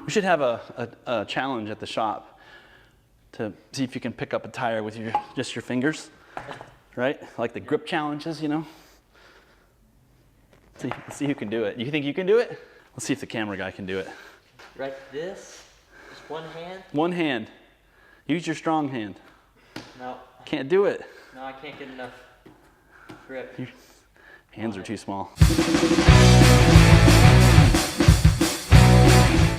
We should have a challenge at the shop to see if you can pick up a tire with just your fingers, right? Like the grip challenges, you know? Let's see who can do it. You think you can do it? Let's see if the camera guy can do it. Right, this? Just one hand? One hand. Use your strong hand. No. Can't do it. No, I can't get enough grip. Your hands are too small.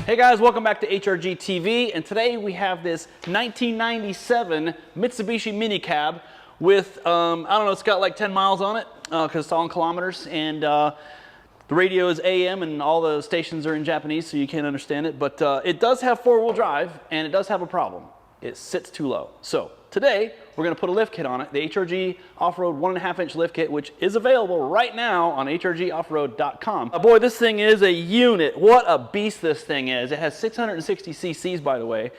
Hey guys, welcome back to HRG TV, and today we have this 1997 Mitsubishi Minicab with, I don't know, it's got like 10 miles on it, because it's all in kilometers, and the radio is AM and all the stations are in Japanese, so you can't understand it, but it does have four-wheel drive, and it does have a problem. It sits too low. So today, we're gonna put a lift kit on it, the HRG Offroad 1.5-inch lift kit, which is available right now on HRGoffroad.com. Boy, this thing is a unit. What a beast this thing is. It has 660 cc's, by the way,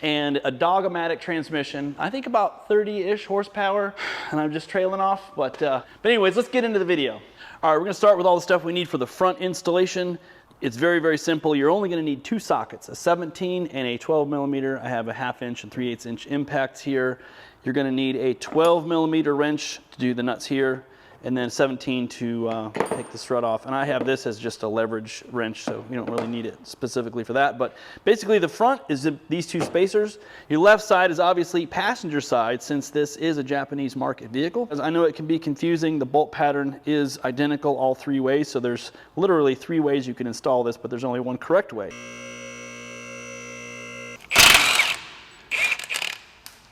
and a dog-o-matic transmission. I think about 30-ish horsepower, and I'm just trailing off. But anyways, let's get into the video. All right, we're gonna start with all the stuff we need for the front installation. It's very, very simple. You're only gonna need two sockets, a 17 and a 12 millimeter. I have a 1/2 inch and 3/8 inch impacts here. You're gonna need a 12 millimeter wrench to do the nuts here, and then 17 to take the strut off. And I have this as just a leverage wrench, so you don't really need it specifically for that. But basically the front is these two spacers. Your left side is obviously passenger side, since this is a Japanese market vehicle. As I know it can be confusing, the bolt pattern is identical all three ways, so there's literally 3 ways you can install this, but there's only one correct way.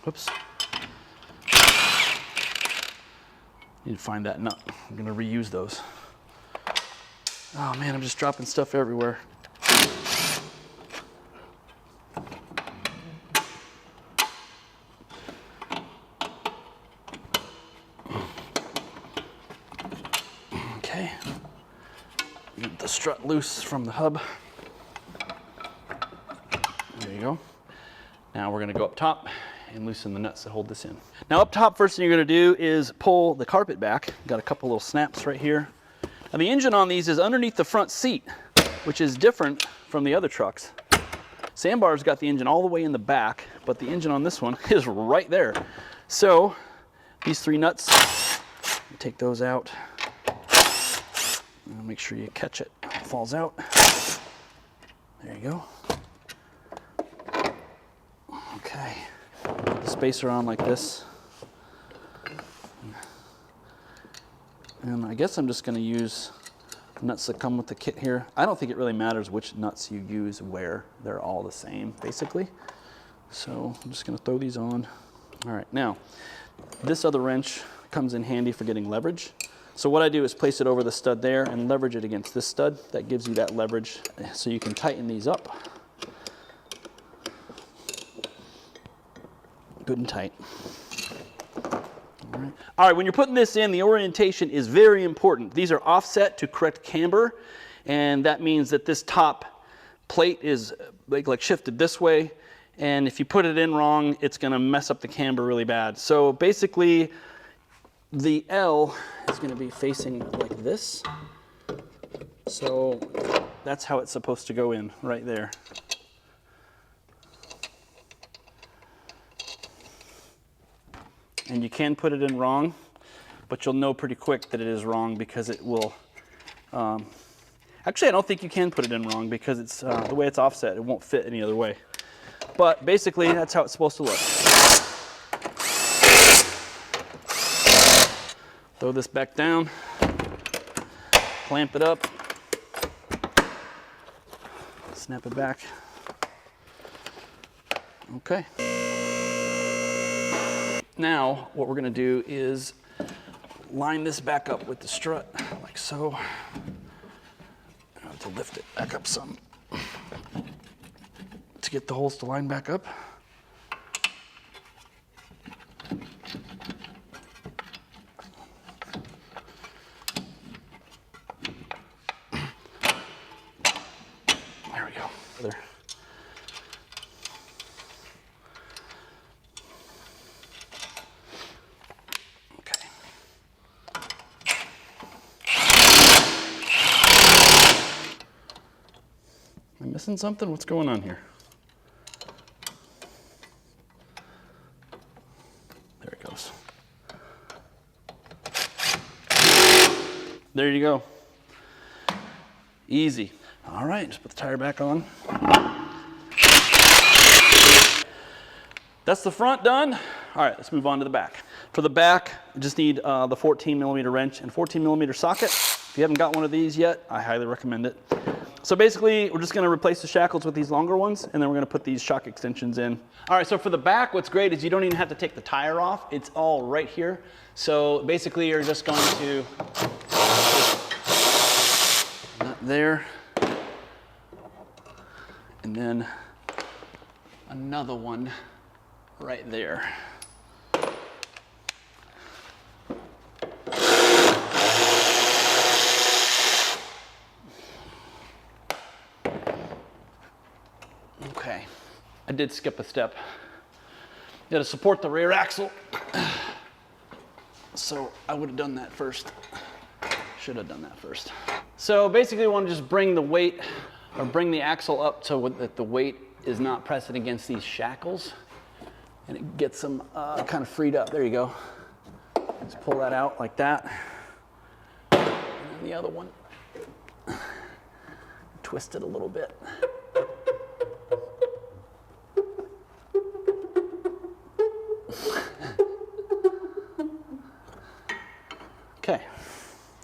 Whoops. Need to find that nut. I'm gonna reuse those. Oh man, I'm just dropping stuff everywhere. Okay. Get the strut loose from the hub. There you go. Now we're gonna go up top and loosen the nuts that hold this in. Now up top, first thing you're gonna do is pull the carpet back. Got a couple little snaps right here. Now the engine on these is underneath the front seat, which is different from the other trucks. Sandbar's got the engine all the way in the back, but the engine on this one is right there. So these 3 nuts, take those out. And make sure you catch it. It falls out. There you go. Okay. Spacer on like this. And I guess I'm just going to use nuts that come with the kit here. I don't think it really matters which nuts you use where. They're all the same, basically. So I'm just going to throw these on. All right, now, this other wrench comes in handy for getting leverage. So what I do is place it over the stud there and leverage it against this stud. That gives you that leverage so you can tighten these up. Good and tight. All right, when you're putting this in, the orientation is very important. These are offset to correct camber, and that means that this top plate is like shifted this way, and if you put it in wrong, it's gonna mess up the camber really bad. So basically, the L is gonna be facing like this. So that's how it's supposed to go in, right there. And you can put it in wrong, but you'll know pretty quick that it is wrong because it will, actually I don't think you can put it in wrong because it's the way it's offset, it won't fit any other way. But basically that's how it's supposed to look. Throw this back down, clamp it up, snap it back. Okay. Now, what we're gonna do is line this back up with the strut, like so. I have to lift it back up some to get the holes to line back up. There we go. There. Missing something? What's going on here? There it goes. There you go. Easy. All right, just put the tire back on. That's the front done. All right, let's move on to the back. For the back, you just need the 14mm wrench and 14mm socket. If you haven't got one of these yet, I highly recommend it. So basically, we're just gonna replace the shackles with these longer ones, and then we're gonna put these shock extensions in. All right, so for the back, what's great is you don't even have to take the tire off. It's all right here. So basically, you're just going to, not there, and then another one right there. Okay, I did skip a step. You gotta support the rear axle. So I would have done that first. Should have done that first. So basically, we want to just bring the weight, or bring the axle up so that the weight is not pressing against these shackles, and it gets them kind of freed up. There you go. Just pull that out like that. And then the other one, twist it a little bit. Okay,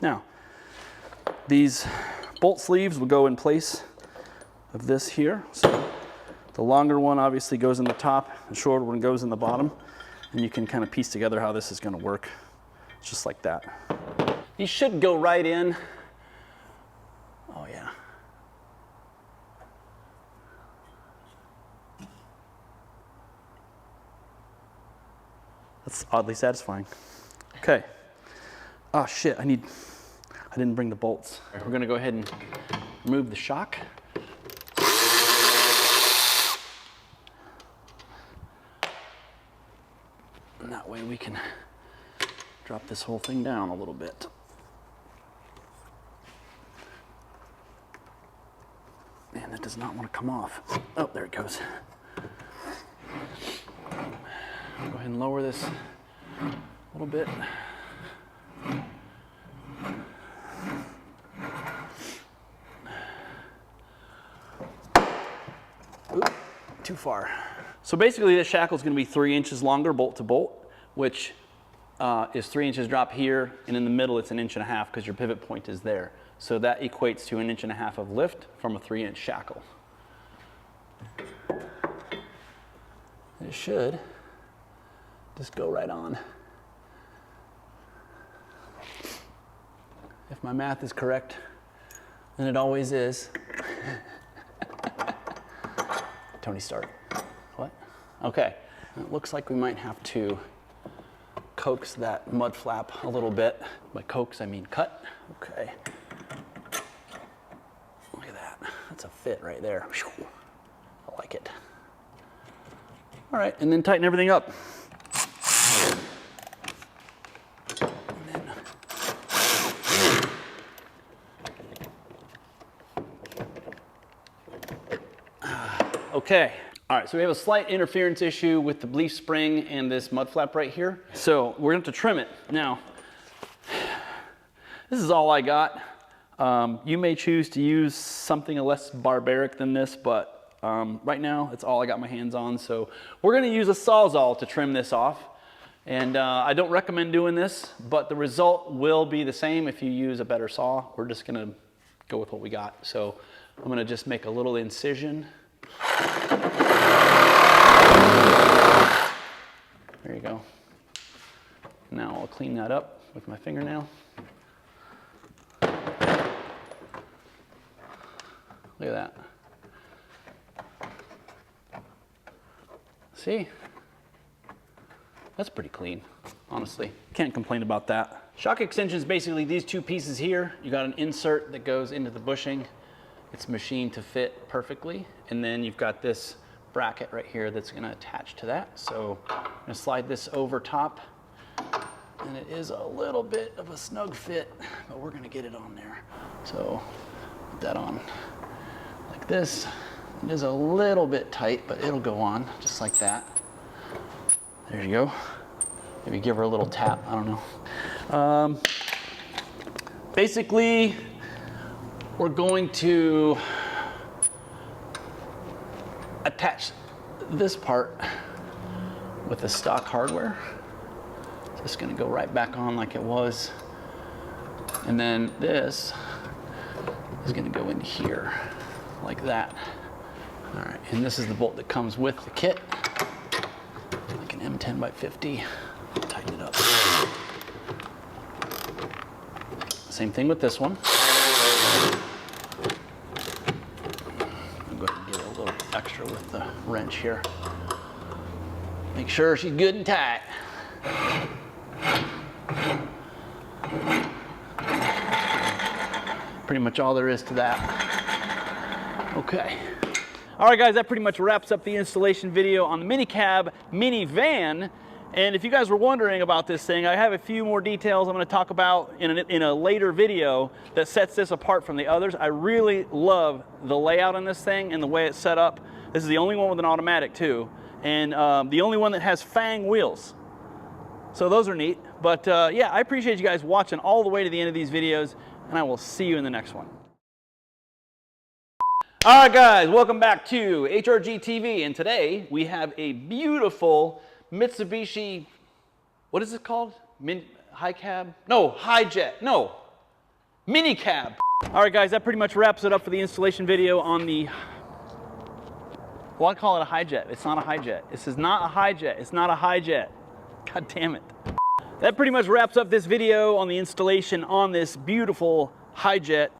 now these bolt sleeves will go in place of this here. So the longer one obviously goes in the top, the shorter one goes in the bottom, and you can kind of piece together how this is going to work, just like that. These should go right in. Oh yeah. That's oddly satisfying. Okay. Oh shit, I didn't bring the bolts. We're gonna go ahead and remove the shock. And that way we can drop this whole thing down a little bit. Man, that does not want to come off. Oh, there it goes. Go ahead and lower this a little bit. Oop, too far. So basically this shackle is going to be 3 inches longer bolt to bolt, which is 3 inches drop here, and in the middle it's 1.5 inches because your pivot point is there. So that equates to 1.5 inches of lift from a 3-inch shackle. It should just go right on. If my math is correct, and it always is. Tony, start. What? Okay. It looks like we might have to coax that mud flap a little bit. By coax, I mean cut. Okay. Look at that. That's a fit right there. I like it. All right, and then tighten everything up. Okay, all right, so we have a slight interference issue with the leaf spring and this mud flap right here. So we're going to trim it. Now, this is all I got. You may choose to use something less barbaric than this, but right now, it's all I got my hands on. So we're going to use a Sawzall to trim this off. And I don't recommend doing this, but the result will be the same if you use a better saw. We're just going to go with what we got. So I'm going to just make a little incision. There you go. Now I'll clean that up with my fingernail. Look at that. See? That's pretty clean, honestly. Can't complain about that. Shock extension is basically these two pieces here. You got an insert that goes into the bushing. It's machined to fit perfectly. And then you've got this bracket right here that's gonna attach to that. So I'm gonna slide this over top. And it is a little bit of a snug fit, but we're gonna get it on there. So put that on like this. It is a little bit tight, but it'll go on just like that. There you go. Maybe give her a little tap, I don't know. Basically, we're going to attach this part with the stock hardware. Just gonna go right back on like it was. And then this is gonna go in here like that. All right, and this is the bolt that comes with the kit. Like an M10 by 50. Tighten it up. Same thing with this one. I'm going to get a little extra with the wrench here. Make sure she's good and tight. Pretty much all there is to that. Okay. All right, guys, that pretty much wraps up the installation video on the Minicab minivan. And if you guys were wondering about this thing, I have a few more details I'm going to talk about in a later video that sets this apart from the others. I really love the layout on this thing and the way it's set up. This is the only one with an automatic too, and the only one that has fang wheels. So those are neat. But yeah, I appreciate you guys watching all the way to the end of these videos, and I will see you in the next one. All right, guys, welcome back to HRG TV, and today we have a beautiful Mitsubishi, what is it called? Highcab? No, Hijet. No, Minicab. All right, guys, that pretty much wraps it up for the installation video on the, well, I call it a Hijet. It's not a Hijet. This is not a Hijet. It's not a Hijet. God damn it. That pretty much wraps up this video on the installation on this beautiful Hijet.